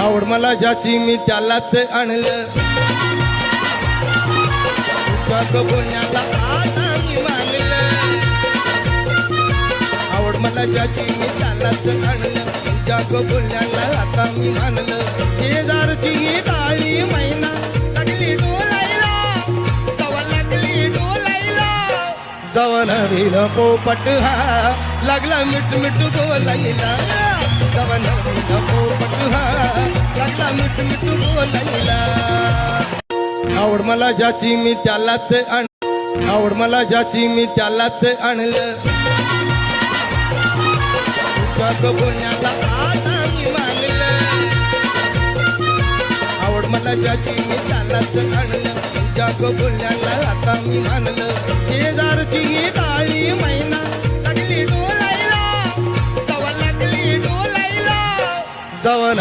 आवड मला ज्याची मी त्यालाच आणलं, तुझ्या बोलण्याला आता मी मानलं. आवड मला ज्याची मी त्यालाच आणलं, तुझ्या बोलण्याला आता मी मानलं. शेजारची ही काळी मैना लागली डोलायला, तवा लागली डोलायला. जवा नवीन पोपट हा लागला मिठ मिठ बोलायला, जवा नवीन पोपट हा लागला मिठ मिठ बोलायला. आवड मला ज्याची मी त्यालाच आवड मला ज्याची मी त्यालाच आणलं, तुझ्या बोलण्याला आता मी मानलं. आवड मला ज्याची मी त्यालाच आणलं, तुझ्या बोलण्याला आता मी मानलं. शेजारची ही काळी मैना लागली डोलायला, तवा लागली डोलायला. जवा